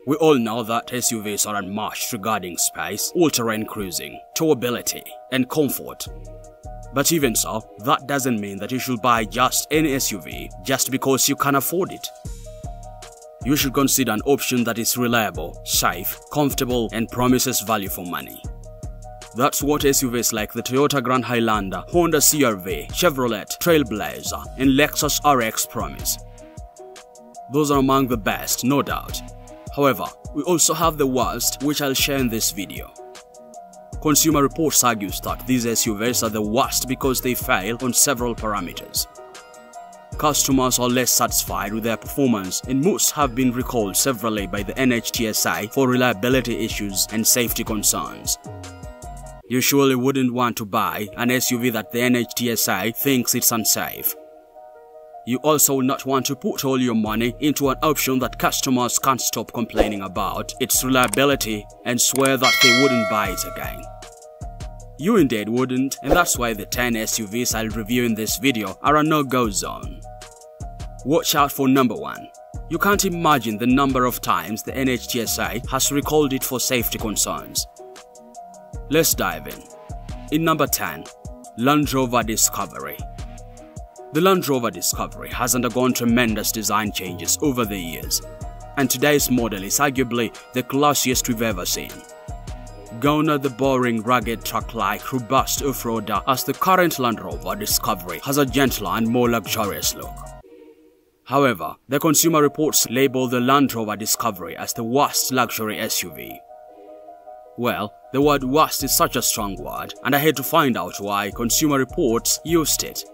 We all know that SUVs are unmatched regarding space, all-terrain cruising, towability, and comfort. But even so, that doesn't mean that you should buy just any SUV just because you can afford it. You should consider an option that is reliable, safe, comfortable, and promises value for money. That's what SUVs like the Toyota Grand Highlander, Honda CR-V, Chevrolet Trailblazer, and Lexus RX promise. Those are among the best, no doubt. However, we also have the worst, which I'll share in this video. Consumer Reports argues that these SUVs are the worst because they fail on several parameters. Customers are less satisfied with their performance, and most have been recalled severally by the NHTSA for reliability issues and safety concerns. You surely wouldn't want to buy an SUV that the NHTSA thinks it's unsafe. You also will not want to put all your money into an option that customers can't stop complaining about its reliability and swear that they wouldn't buy it again. You indeed wouldn't, and that's why the 10 SUVs I'll review in this video are a no-go zone. Watch out for number 1. You can't imagine the number of times the NHTSA has recalled it for safety concerns. Let's dive in. In number 10, Land Rover Discovery. The Land Rover Discovery has undergone tremendous design changes over the years, and today's model is arguably the classiest we've ever seen. Gone are the boring, rugged, truck-like, robust off-roader, as the current Land Rover Discovery has a gentler and more luxurious look. However, the Consumer Reports label the Land Rover Discovery as the worst luxury SUV. Well, the word worst is such a strong word, and I had to find out why Consumer Reports used it.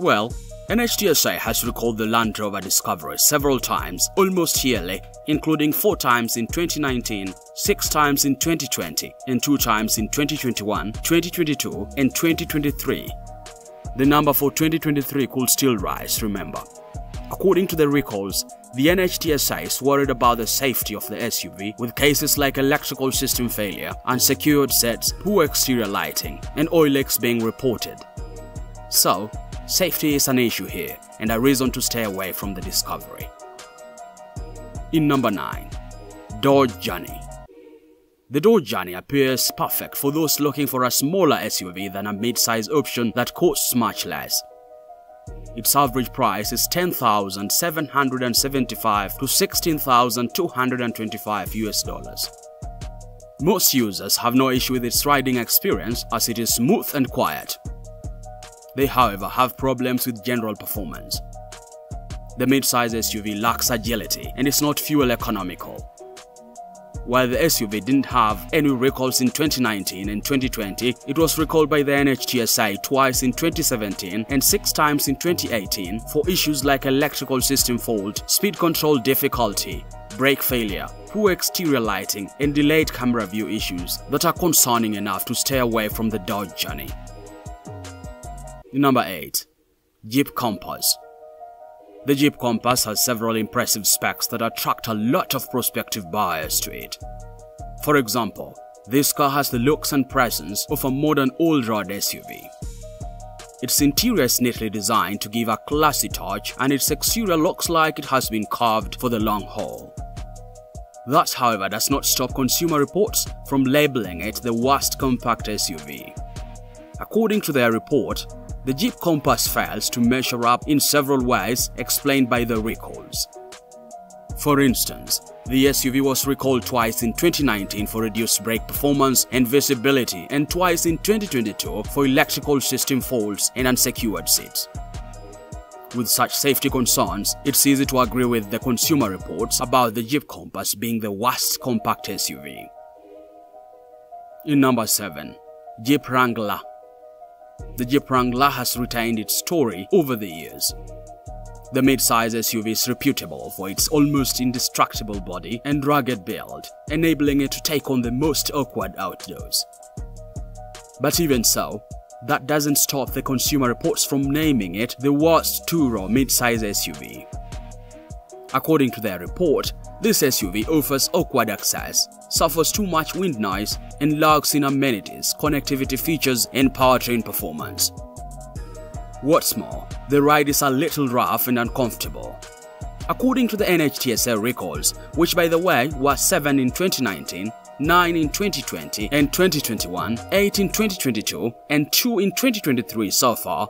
Well, NHTSA has recalled the Land Rover Discovery several times, almost yearly, including 4 times in 2019, 6 times in 2020, and 2 times in 2021, 2022, and 2023. The number for 2023 could still rise, remember. According to the recalls, the NHTSA is worried about the safety of the SUV, with cases like electrical system failure, unsecured sets, poor exterior lighting, and oil leaks being reported. So, safety is an issue here, and a reason to stay away from the Discovery. In number 9, Dodge Journey. The Dodge Journey appears perfect for those looking for a smaller SUV than a mid-size option that costs much less. Its average price is $10,775 to $16,225 US. Most users have no issue with its riding experience, as it is smooth and quiet. They, however, have problems with general performance. The mid-size SUV lacks agility and is not fuel economical. While the SUV didn't have any recalls in 2019 and 2020, it was recalled by the NHTSA twice in 2017 and 6 times in 2018 for issues like electrical system fault, speed control difficulty, brake failure, poor exterior lighting, and delayed camera view issues that are concerning enough to stay away from the Dodge Journey. Number 8. Jeep Compass. The Jeep Compass has several impressive specs that attract a lot of prospective buyers to it. For example, this car has the looks and presence of a modern all-road SUV. Its interior is neatly designed to give a classy touch, and its exterior looks like it has been carved for the long haul. That, however, does not stop Consumer Reports from labeling it the worst compact SUV. According to their report, the Jeep Compass fails to measure up in several ways explained by the recalls. For instance, the SUV was recalled twice in 2019 for reduced brake performance and visibility, and twice in 2022 for electrical system faults and unsecured seats. With such safety concerns, it's easy to agree with the Consumer Reports about the Jeep Compass being the worst compact SUV. In number 7, Jeep Wrangler. The Jeep Wrangler has retained its story over the years. The mid-size SUV is reputable for its almost indestructible body and rugged build, enabling it to take on the most awkward outdoors. But even so, that doesn't stop the Consumer Reports from naming it the worst two-row mid-size SUV. According to their report, this SUV offers awkward access, suffers too much wind noise, and lacks in amenities, connectivity features, and powertrain performance. What's more, the ride is a little rough and uncomfortable. According to the NHTSA recalls, which by the way was 7 in 2019, 9 in 2020 and 2021, 8 in 2022 and 2 in 2023 so far,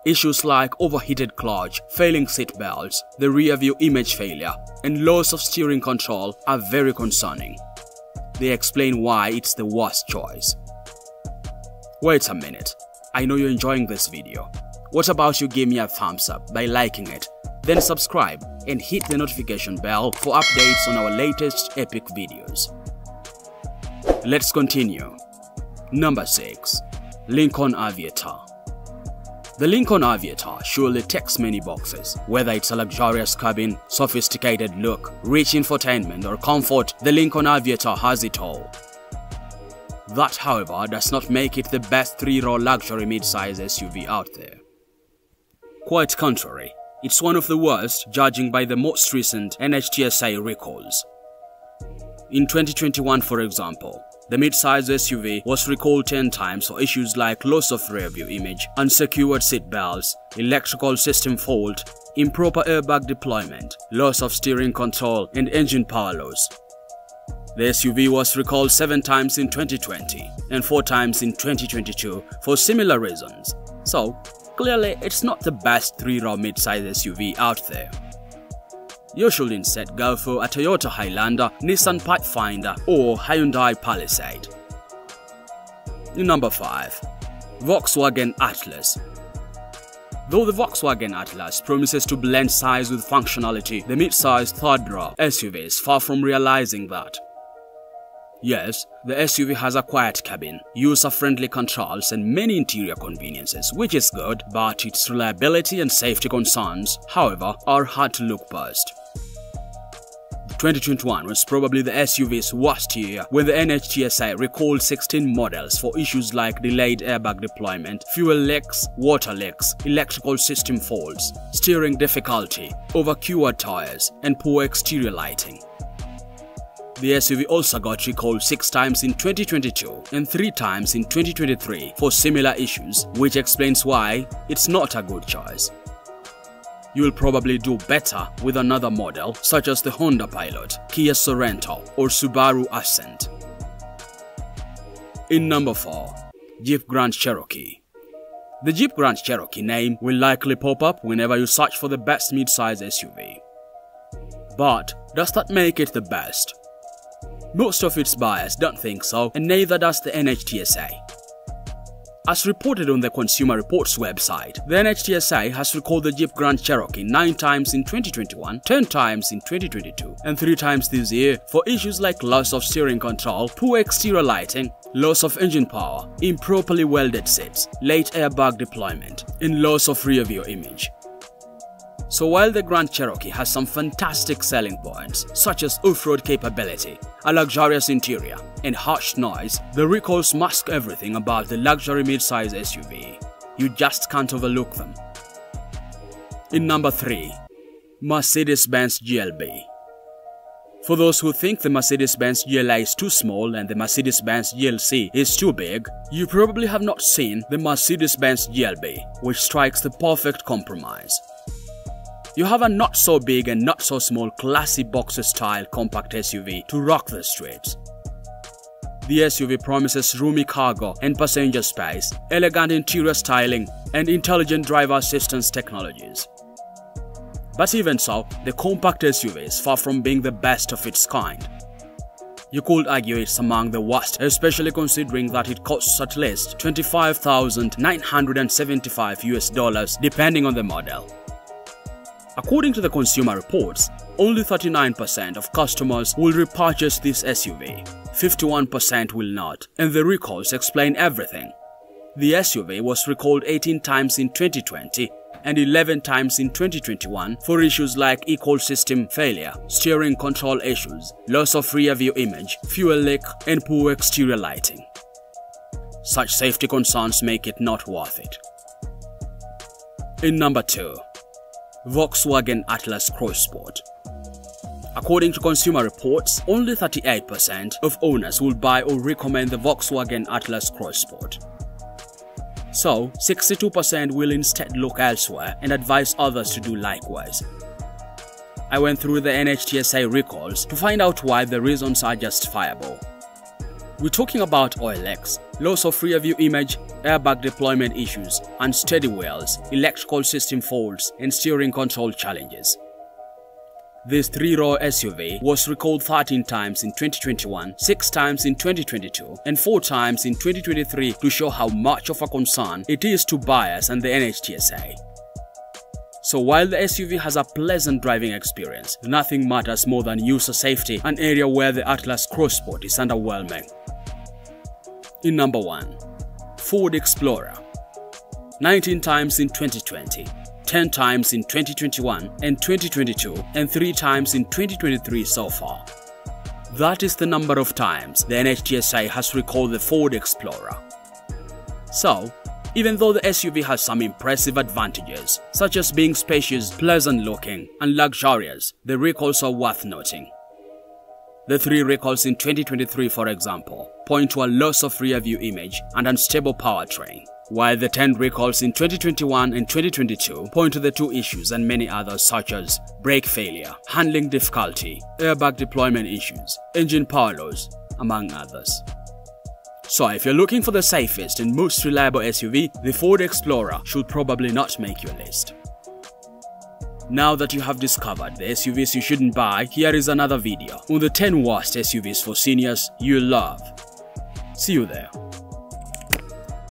issues like overheated clutch, failing seat belts, the rear view image failure, and loss of steering control are very concerning. They explain why it's the worst choice. Wait a minute, I know you're enjoying this video. What about you give me a thumbs up by liking it, then subscribe and hit the notification bell for updates on our latest epic videos. Let's continue. Number 6. Lincoln Aviator. The Lincoln Aviator surely ticks many boxes. Whether it's a luxurious cabin, sophisticated look, rich infotainment or comfort, the Lincoln Aviator has it all. That, however, does not make it the best 3-row luxury mid-size SUV out there. Quite contrary, it's one of the worst judging by the most recent NHTSA recalls. In 2021, for example, the mid-size SUV was recalled 10 times for issues like loss of rear-view image, unsecured seat belts, electrical system fault, improper airbag deployment, loss of steering control, and engine power loss. The SUV was recalled 7 times in 2020 and 4 times in 2022 for similar reasons. So, clearly it's not the best 3-row mid-size SUV out there. You should instead go for a Toyota Highlander, Nissan Pathfinder or Hyundai Palisade. Number 5. Volkswagen Atlas. Though the Volkswagen Atlas promises to blend size with functionality, the mid-size 3rd-row SUV is far from realizing that. Yes, the SUV has a quiet cabin, user-friendly controls and many interior conveniences, which is good, but its reliability and safety concerns, however, are hard to look past. 2021 was probably the SUV's worst year when the NHTSA recalled 16 models for issues like delayed airbag deployment, fuel leaks, water leaks, electrical system faults, steering difficulty, over-cured tires, and poor exterior lighting. The SUV also got recalled 6 times in 2022 and 3 times in 2023 for similar issues, which explains why it's not a good choice. You'll probably do better with another model such as the Honda Pilot, Kia Sorento, or Subaru Ascent. In number 4. Jeep Grand Cherokee. The Jeep Grand Cherokee name will likely pop up whenever you search for the best mid-size SUV. But does that make it the best? Most of its buyers don't think so, and neither does the NHTSA. As reported on the Consumer Reports website, the NHTSA has recalled the Jeep Grand Cherokee 9 times in 2021, 10 times in 2022, and 3 times this year for issues like loss of steering control, poor exterior lighting, loss of engine power, improperly welded seats, late airbag deployment, and loss of rear-view image. So while the Grand Cherokee has some fantastic selling points, such as off-road capability, a luxurious interior, and harsh noise, the recalls mask everything about the luxury mid-size SUV. You just can't overlook them. In number 3. Mercedes-Benz GLB. For those who think the Mercedes-Benz GLA is too small and the Mercedes-Benz GLC is too big, you probably have not seen the Mercedes-Benz GLB, which strikes the perfect compromise. You have a not-so-big and not-so-small classy boxer-style compact SUV to rock the streets. The SUV promises roomy cargo and passenger space, elegant interior styling, and intelligent driver assistance technologies. But even so, the compact SUV is far from being the best of its kind. You could argue it's among the worst, especially considering that it costs at least $25,975 depending on the model. According to the Consumer Reports, only 39% of customers will repurchase this SUV, 51% will not, and the recalls explain everything. The SUV was recalled 18 times in 2020 and 11 times in 2021 for issues like ecosystem failure, steering control issues, loss of rear-view image, fuel leak, and poor exterior lighting. Such safety concerns make it not worth it. In number 2. Volkswagen Atlas Crossport. According to Consumer Reports, only 38% of owners will buy or recommend the Volkswagen Atlas Crossport. So, 62% will instead look elsewhere and advise others to do likewise. I went through the NHTSA recalls to find out why the reasons are justifiable. We're talking about oil leaks, loss of rear view image, airbag deployment issues, unsteady wheels, electrical system faults, and steering control challenges. This three-row SUV was recalled 13 times in 2021, 6 times in 2022, and 4 times in 2023 to show how much of a concern it is to buyers and the NHTSA. So while the SUV has a pleasant driving experience, nothing matters more than user safety, an area where the Atlas Crossport is underwhelming. In number 1, Ford Explorer. 19 times in 2020, 10 times in 2021 and 2022, and 3 times in 2023 so far. That is the number of times the NHTSA has recalled the Ford Explorer. So, even though the SUV has some impressive advantages, such as being spacious, pleasant looking, and luxurious, the recalls are worth noting. The 3 recalls in 2023, for example, point to a loss of rear view image and unstable powertrain, while the 10 recalls in 2021 and 2022 point to the 2 issues and many others such as brake failure, handling difficulty, airbag deployment issues, engine power loss, among others. So if you're looking for the safest and most reliable SUV, the Ford Explorer should probably not make your list. Now that you have discovered the SUVs you shouldn't buy, here is another video on the 10 worst SUVs for seniors you'll love. See you there.